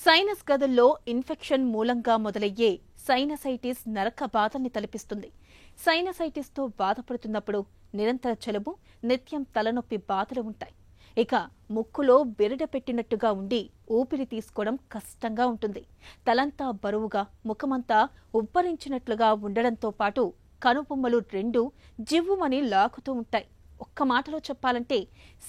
Sinus గదుల్లో infection మూలంగా మొదలయ్యే సైనసైటిస్ నరక బాధల్ని తలపిస్తుంది. సైనసైటిస్తో బాధపడుతున్నప్పుడు నిరంతర జలుబు, నిత్యం తలనొప్పి బాధలు ఉంటాయి. ఇక ముక్కులో బెరడ పెట్టినట్టుగా ఉండి ఊపిరి తీసుకోవడం కష్టంగా ఉంటుంది. తలంతా బరువుగా, ముఖమంతా ఉబ్బరించినట్లుగా ఉండడంతో పాటు కనుబొమ్మలు రెండూ జివ్వుమని లాగుతూ ఉంటాయి. ఒక్క మాటలో చెప్పాలంటే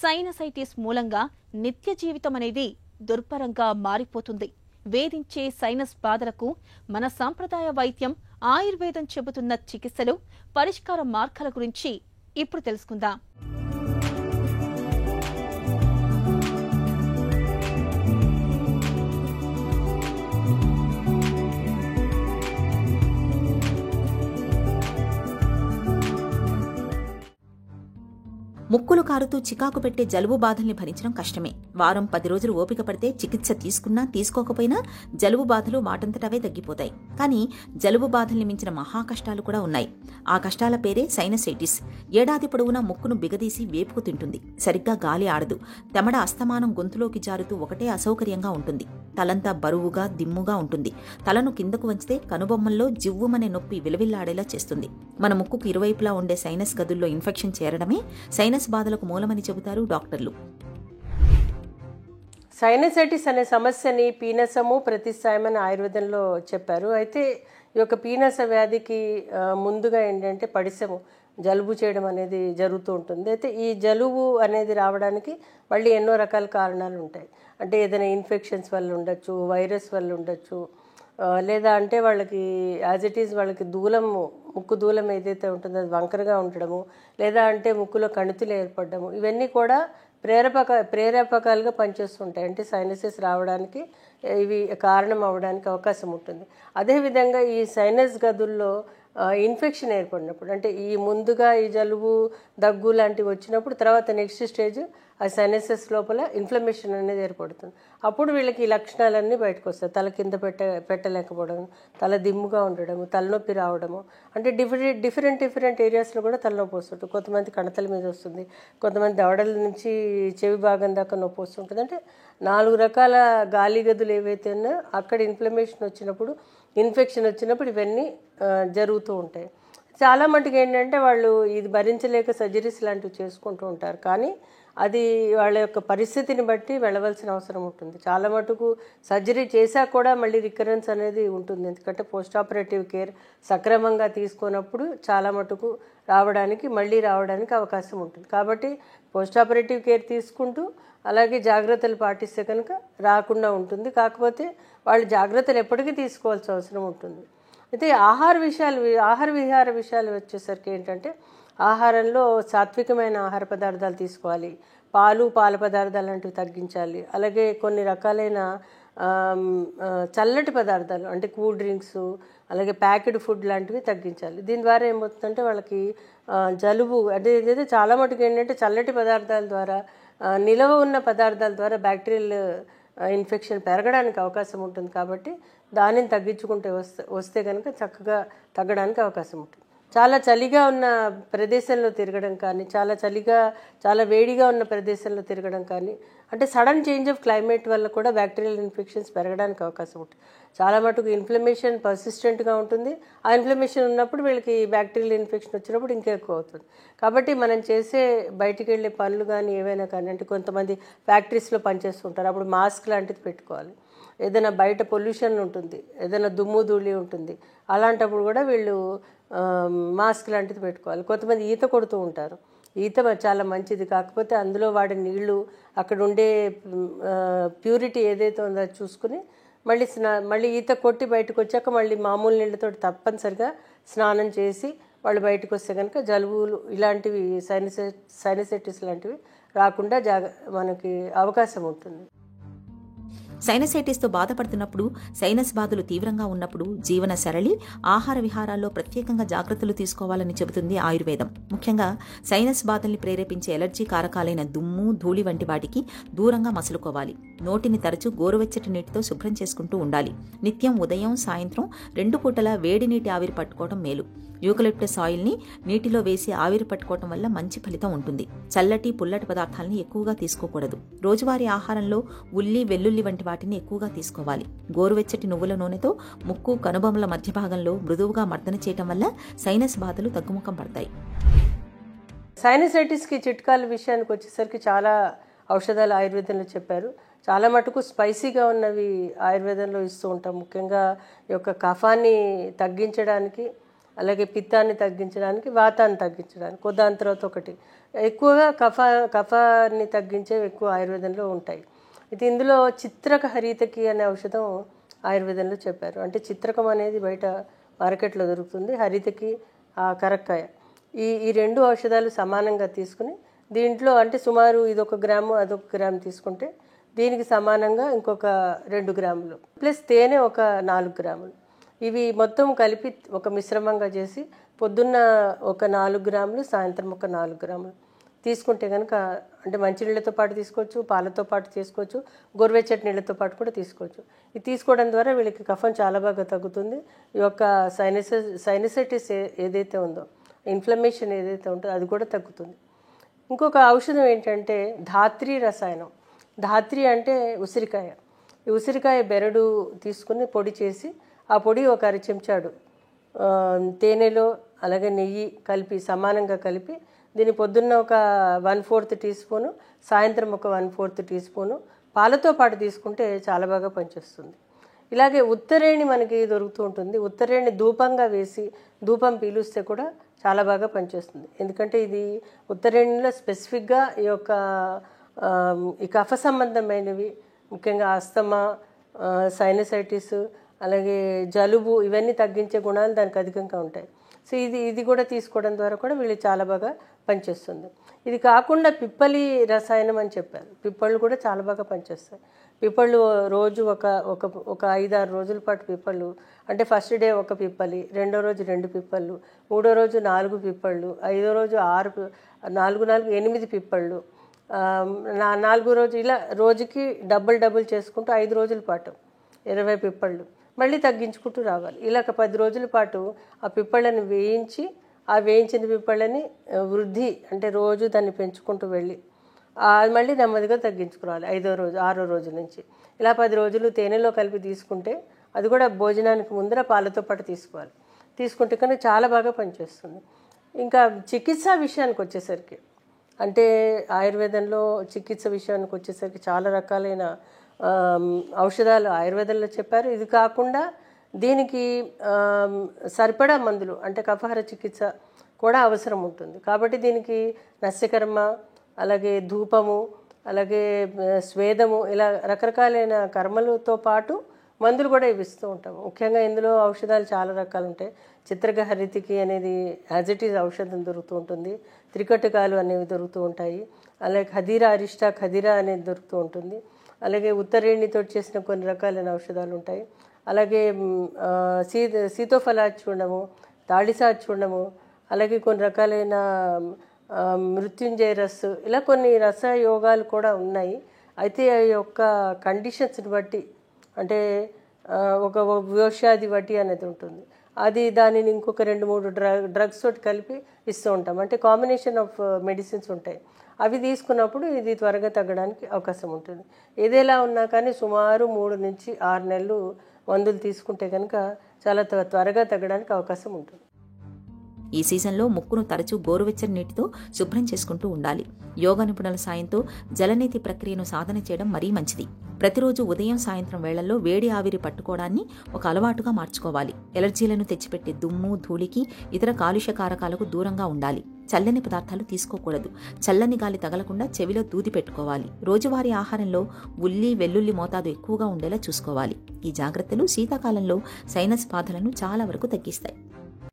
సైనసైటిస్ మూలంగా నిత్య జీవితం అనేది దుర్భరంగా మారిపోతుంది. వేధించే సైనస్ బాధలకు మన సాంప్రదాయ వైద్యం ఆయుర్వేదం చెబుతున్న చికిత్సలు, పరిష్కార మార్గాల గురించి ఇప్పుడు తెలుసుకుందాం. ముక్కులు కారుతూ చికాకు పెట్టే జలుబు బాధల్ని భరించడం కష్టమే. వారం 10 రోజులు ఓపిక పడితే చికిత్స తీసుకున్నా తీసుకోకపోయినా జలుబు బాధలు వాటంతటవే తగ్గిపోతాయి. కానీ జలుబు బాధల్ని మించిన మహా కష్టాలు కూడా ఉన్నాయి. ఆ కష్టాల పేరే సైనసైటిస్. ఏడాది పొడవునా ముక్కును బిగదీసి వేపుకు తింటుంది. సరిగ్గా గాలి ఆడదు. తెమడ అస్తమానం గొంతులోకి జారుతూ ఒకటే అసౌకర్యంగా ఉంటుంది. తలంతా బరువుగా, దిమ్ముగా ఉంటుంది. తలను కిందకు వంచితే కనుబొమ్మల్లో జివ్వుమనే నొప్పి విలవిల్లాడేలా చేస్తుంది. మన ముక్కుకు ఇరువైపులా ఉండే సైనస్ గదుల్లో ఇన్ఫెక్షన్ చేరడమే సైనస్ బాధలకు మూలమని చెబుతారు డాక్టర్లు. సైనసైటిస్ అనే సమస్యని పీనసము, ప్రతిసాయమని ఆయుర్వేదంలో చెప్పారు. అయితే ఈ యొక్క పీనస వ్యాధికి ముందుగా ఏంటంటే పడిసెము, జలుబు చేయడం అనేది జరుగుతూ ఉంటుంది. అయితే ఈ జలుబు అనేది రావడానికి మళ్ళీ ఎన్నో రకాల కారణాలు ఉంటాయి. అంటే ఏదైనా ఇన్ఫెక్షన్స్ వల్ల ఉండొచ్చు, వైరస్ వల్ల ఉండొచ్చు, లేదా అంటే వాళ్ళకి యాజ్ ఇట్ ఈజ్ వాళ్ళకి ముక్కు దూలం ఏదైతే ఉంటుందో అది వంకరగా ఉండడము, లేదా అంటే ముక్కులో కణితులు ఏర్పడము, ఇవన్నీ కూడా ప్రేరేపకాలుగా పనిచేస్తుంటాయి. అంటే సైనసెస్ రావడానికి ఇవి కారణం అవ్వడానికి అవకాశం ఉంటుంది. అదేవిధంగా ఈ సైనస్ గదుల్లో ఇన్ఫెక్షన్ ఏర్పడినప్పుడు, అంటే ముందుగా ఈ జలుబు, దగ్గు లాంటివి వచ్చినప్పుడు తర్వాత నెక్స్ట్ స్టేజ్ ఆ సైనసెస్ లోపల ఇన్ఫ్లమేషన్ అనేది ఏర్పడుతుంది. అప్పుడు వీళ్ళకి ఈ లక్షణాలన్నీ బయటకు వస్తాయి. తల కింద పెట్టలేకపోవడం, తల దిమ్ముగా ఉండడము, తలనొప్పి రావడము. అంటే డిఫరెంట్ ఏరియాస్లో కూడా తలనొప్పి వస్తుంటుంది. కొంతమంది కణతల మీద వస్తుంది, కొంతమంది దవడల నుంచి చెవి భాగం దాకా నొప్పి వస్తుంటుంది. అంటే 4 రకాల గాలి గదులు ఏవైతే ఉన్నాయో అక్కడ ఇన్ఫ్లమేషన్ వచ్చినప్పుడు, ఇన్ఫెక్షన్ వచ్చినప్పుడు ఇవన్నీ జరుగుతూ ఉంటాయి. చాలా మటుకు ఏంటంటే వాళ్ళు ఇది భరించలేక సర్జరీస్ లాంటివి చేసుకుంటూ ఉంటారు. కానీ అది వాళ్ళ యొక్క పరిస్థితిని బట్టి వెళ్ళవలసిన అవసరం ఉంటుంది. చాలా మటుకు సర్జరీ చేశాక కూడా మళ్ళీ రికరెన్స్ అనేది ఉంటుంది. ఎందుకంటే పోస్ట్ ఆపరేటివ్ కేర్ సక్రమంగా తీసుకున్నప్పుడు చాలా మటుకు మళ్ళీ రావడానికి అవకాశం ఉంటుంది. కాబట్టి పోస్ట్ ఆపరేటివ్ కేర్ తీసుకుంటూ అలాగే జాగ్రత్తలు పాటిస్తే కనుక రాకుండా ఉంటుంది. కాకపోతే వాళ్ళు జాగ్రత్తలు ఎప్పటికీ తీసుకోవాల్సిన అవసరం ఉంటుంది. అయితే ఆహార విహార విషయాలు వచ్చేసరికి ఏంటంటే ఆహారంలో సాత్వికమైన ఆహార పదార్థాలు తీసుకోవాలి. పాల పదార్థాలు లాంటివి తగ్గించాలి. అలాగే కొన్ని రకాలైన చల్లటి పదార్థాలు అంటే కూల్ డ్రింక్స్, అలాగే ప్యాకెడ్ ఫుడ్ లాంటివి తగ్గించాలి. దీని ద్వారా ఏమవుతుందంటే వాళ్ళకి జలుబు అంటే ఏదైతే చాలా మటుకు ఏంటంటే చల్లటి పదార్థాల ద్వారా, నిలవ ఉన్న పదార్థాల ద్వారా బ్యాక్టీరియల్ ఇన్ఫెక్షన్ పెరగడానికి అవకాశం ఉంటుంది. కాబట్టి దానిని తగ్గించుకుంటే వస్తే కనుక చక్కగా తగ్గడానికి అవకాశం ఉంటుంది. చాలా చలిగా ఉన్న ప్రదేశంలో తిరగడం కానీ, చాలా వేడిగా ఉన్న ప్రదేశంలో తిరగడం కానీ, అంటే సడన్ చేంజ్ ఆఫ్ క్లైమేట్ వల్ల కూడా బ్యాక్టీరియల్ ఇన్ఫెక్షన్స్ పెరగడానికి అవకాశం ఉంటుంది. చాలా మటుకు ఇన్ఫ్లమేషన్ పర్సిస్టెంట్గా ఉంటుంది. ఆ ఇన్ఫ్లమేషన్ ఉన్నప్పుడు వీళ్ళకి బ్యాక్టీరియల్ ఇన్ఫెక్షన్ వచ్చినప్పుడు ఇంకా ఎక్కువ అవుతుంది. కాబట్టి మనం చేసే బయటికి వెళ్ళే పనులు కానీ ఏవైనా కానీ, అంటే కొంతమంది ఫ్యాక్టరీస్లో పనిచేస్తుంటారు, అప్పుడు మాస్క్ లాంటిది పెట్టుకోవాలి. ఏదైనా బయట పొల్యూషన్ ఉంటుంది, ఏదైనా దుమ్ము ధూళి ఉంటుంది, అలాంటప్పుడు కూడా వీళ్ళు మాస్క్ లాంటిది పెట్టుకోవాలి. కొంతమంది ఈత కొడుతూ ఉంటారు. ఈత చాలా మంచిది. కాకపోతే అందులో వాడే నీళ్లు, అక్కడ ఉండే ప్యూరిటీ ఏదైతే ఉందో అది చూసుకుని మళ్ళీ ఈత కొట్టి బయటకు వచ్చాక మళ్ళీ మామూలు నీళ్ళతో తప్పనిసరిగా స్నానం చేసి వాళ్ళు బయటకు వస్తే కనుక జలుబులు ఇలాంటివి సైనసైటిస్ లాంటివి రాకుండా మనకి అవకాశం ఉంటుంది. సైనసైటిస్తో బాధపడుతున్నప్పుడు, సైనస్ బాధలు తీవ్రంగా ఉన్నప్పుడు జీవన సరళి, ఆహార విహారాల్లో ప్రత్యేకంగా జాగ్రత్తలు తీసుకోవాలని చెబుతుంది ఆయుర్వేదం. ముఖ్యంగా సైనస్ బాధల్ని ప్రేరేపించే ఎలర్జీ కారకాలైన దుమ్ము, ధూళి వంటి వాటికి దూరంగా మసులుకోవాలి. నోటిని తరచూ గోరువెచ్చటి నీటితో శుభ్రం చేసుకుంటూ ఉండాలి. నిత్యం ఉదయం, సాయంత్రం 2 పూటలా వేడి నీటి ఆవిరి పట్టుకోవడం మేలు. యూకలిప్టస్ ఆయిల్ని నీటిలో వేసి ఆవిరి పట్టుకోవటం వల్ల మంచి ఫలితం ఉంటుంది. చల్లటి, పుల్లటి పదార్థాలని ఎక్కువగా తీసుకోకూడదు. రోజువారీ ఆహారంలో ఉల్లి, వెల్లుల్లి వంటి వాటిని ఎక్కువగా తీసుకోవాలి. గోరువెచ్చటి నువ్వుల నూనెతో ముక్కు, కనుబొమ్మల మధ్య భాగంలో మృదువుగా మర్దన చేయటం వల్ల సైనస్ బాధలు తగ్గుముఖం పడతాయి. సైనసైటిస్కి చిట్కాల విషయానికి వచ్చేసరికి చాలా ఔషధాలు ఆయుర్వేదంలో చెప్పారు. చాలా మటుకు స్పైసీగా ఉన్నవి ఆయుర్వేదంలో ఇస్తూ ఉంటాం. ముఖ్యంగా ఈ యొక్క కఫాన్ని తగ్గించడానికి, అలాగే పిత్తాన్ని తగ్గించడానికి, వాతాన్ని తగ్గించడానికి దాని తర్వాత ఒకటి ఎక్కువగా కఫాన్ని తగ్గించేవి ఎక్కువ ఆయుర్వేదంలో ఉంటాయి. ఇది ఇందులో చిత్రక హరితకి అనే ఔషధం ఆయుర్వేదంలో చెప్పారు. అంటే చిత్రకం అనేది బయట మార్కెట్లో దొరుకుతుంది, హరితకి కరక్కాయ, ఈ రెండు ఔషధాలు సమానంగా తీసుకుని దీంట్లో అంటే సుమారు ఇది 1 గ్రాము అదొక గ్రాము తీసుకుంటే దీనికి సమానంగా ఇంకొక 2 గ్రాములు ప్లస్ తేనె ఒక 4 గ్రాములు, ఇవి మొత్తం కలిపి ఒక మిశ్రమంగా చేసి పొద్దున్న ఒక 4 గ్రాములు, సాయంత్రం ఒక 4 గ్రాములు తీసుకుంటే కనుక అంటే మంచినీళ్ళతో పాటు తీసుకోవచ్చు, పాలతో పాటు తీసుకోవచ్చు, గోరువెచ్చటి నీళ్ళతో పాటు కూడా తీసుకోవచ్చు. ఇది తీసుకోవడం ద్వారా వీళ్ళకి కఫం చాలా బాగా తగ్గుతుంది. ఈ యొక్క సైనసైటిస్ ఏదైతే ఉందో, ఇన్ఫ్లమేషన్ ఏదైతే ఉంటుందో అది కూడా తగ్గుతుంది. ఇంకొక ఔషధం ఏంటంటే ధాత్రి రసాయనం. ధాత్రి అంటే ఉసిరికాయ. ఈ ఉసిరికాయ బెరడు తీసుకుని పొడి చేసి ఆ పొడి ఒక 1/2 చెంచాడు తేనెలో అలాగే నెయ్యి కలిపి సమానంగా కలిపి దీన్ని పొద్దున్న ఒక 1/4 టీ స్పూను, సాయంత్రం ఒక 1/4 టీ స్పూను పాలతో పాటు తీసుకుంటే చాలా బాగా పనిచేస్తుంది. ఇలాగే ఉత్తరేణి మనకి దొరుకుతూ ఉంటుంది. ఉత్తరేణి ధూపంగా వేసి ధూపం పీలుస్తే కూడా చాలా బాగా పనిచేస్తుంది. ఎందుకంటే ఇది ఉత్తరేణిలో స్పెసిఫిక్గా ఈ కఫ సంబంధమైనవి ముఖ్యంగా ఆస్తమా, సైనసైటిస్, అలాగే జలుబు ఇవన్నీ తగ్గించే గుణాలు దానికి అధికంగా ఉంటాయి. సో ఇది కూడా తీసుకోవడం ద్వారా కూడా వీళ్ళు చాలా బాగా పనిచేస్తుంది. ఇది కాకుండా పిప్పలి రసాయనం అని చెప్పారు. పిప్పళ్ళు కూడా చాలా బాగా పనిచేస్తాయి. పిప్పళ్ళు రోజు ఒక 5-6 రోజుల పాటు పిప్పళ్ళు అంటే ఫస్ట్ డే ఒక పిప్పలి, రెండో రోజు 2 పిప్పళ్ళు, మూడో రోజు 4 పిప్పళ్ళు, ఐదో రోజు 8 పిప్పళ్ళు, 4 రోజు ఇలా రోజుకి డబుల్ చేసుకుంటూ 5 రోజుల పాటు 20 పిప్పళ్ళు మళ్ళీ తగ్గించుకుంటూ రావాలి. ఇలా 10 రోజుల పాటు ఆ పిప్పళ్ళని వేయించి ఆ వేయించిన పిప్పళ్ళని వృద్ధి అంటే రోజు దాన్ని పెంచుకుంటూ వెళ్ళి అది మళ్ళీ నెమ్మదిగా తగ్గించుకోవాలి 5వ రోజు 6వ రోజు నుంచి. ఇలా 10 రోజులు తేనెలో కలిపి తీసుకుంటే అది కూడా భోజనానికి ముందర పాలతో పాటు తీసుకోవాలి. తీసుకుంటే కానీ చాలా బాగా పనిచేస్తుంది. ఇంకా చికిత్స విషయానికి వచ్చేసరికి అంటే ఆయుర్వేదంలో చికిత్స విషయానికి వచ్చేసరికి చాలా రకాలైన ఔషధాలు ఆయుర్వేదంలో చెప్పారు. ఇది కాకుండా దీనికి సరిపడా మందులు అంటే కఫహార చికిత్స కూడా అవసరం ఉంటుంది. కాబట్టి దీనికి నస్యకర్మ, అలాగే ధూపము, అలాగే స్వేదము ఇలా రకరకాలైన కర్మలతో పాటు మందులు కూడా ఇస్తూ ఉంటాము. ముఖ్యంగా ఇందులో ఔషధాలు చాలా రకాలు ఉంటాయి. చిత్రక హరితికి అనేది యాజ్ ఇట్ ఈజ్ ఔషధం దొరుకుతూ ఉంటుంది. త్రికటకాలు అనేవి దొరుకుతూ ఉంటాయి. అలాగే ఖదీరా అనేది దొరుకుతూ ఉంటుంది. అలాగే ఉత్తరేణితో చేసిన కొన్ని రకాలైన ఔషధాలు ఉంటాయి. అలాగే సీతోఫలాచూర్ణము, తాళిసాచూర్ణము, అలాగే కొన్ని రకాలైన మృత్యుంజయ రస్సు ఇలా కొన్ని రసయోగాలు కూడా ఉన్నాయి. అయితే ఆ యొక్క కండిషన్స్ని బట్టి అంటే ఒక వ్యోషాది వడ్డీ అనేది ఉంటుంది. దానిని ఇంకొక 2-3 డ్రగ్స్ తోటి కలిపి ఇస్తూ ఉంటాం. అంటే కాంబినేషన్ ఆఫ్ మెడిసిన్స్ ఉంటాయి. అవి తీసుకున్నప్పుడు ఇది త్వరగా తగ్గడానికి అవకాశం ఉంటుంది. ఏదేలా ఉన్నా కానీ సుమారు 3 నుంచి 6 నెలలు మందులు తీసుకుంటే కనుక చాలా త్వరగా తగ్గడానికి అవకాశం ఉంటుంది. ఈ సీజన్లో ముక్కును తరచూ గోరువెచ్చని నీటితో శుభ్రం చేసుకుంటూ ఉండాలి. యోగా నిపుణుల సాయంతో జలనేతి ప్రక్రియను సాధన చేయడం మరీ మంచిది. ప్రతిరోజు ఉదయం సాయంత్రం వేళల్లో వేడి ఆవిరి పట్టుకోవడాన్ని ఒక అలవాటుగా మార్చుకోవాలి. ఎలర్జీలను తెచ్చిపెట్టే దుమ్ము, ధూళికి, ఇతర కాలుష్య కారకాలకు దూరంగా ఉండాలి. చల్లని పదార్థాలు తీసుకోకూడదు. చల్లని గాలి తగలకుండా చెవిలో దూది పెట్టుకోవాలి. రోజువారీ ఆహారంలో ఉల్లి, వెల్లుల్లి మోతాదు ఎక్కువగా ఉండేలా చూసుకోవాలి. ఈ జాగ్రత్తలు శీతాకాలంలో సైనస్ బాధలను చాలా వరకు తగ్గిస్తాయి.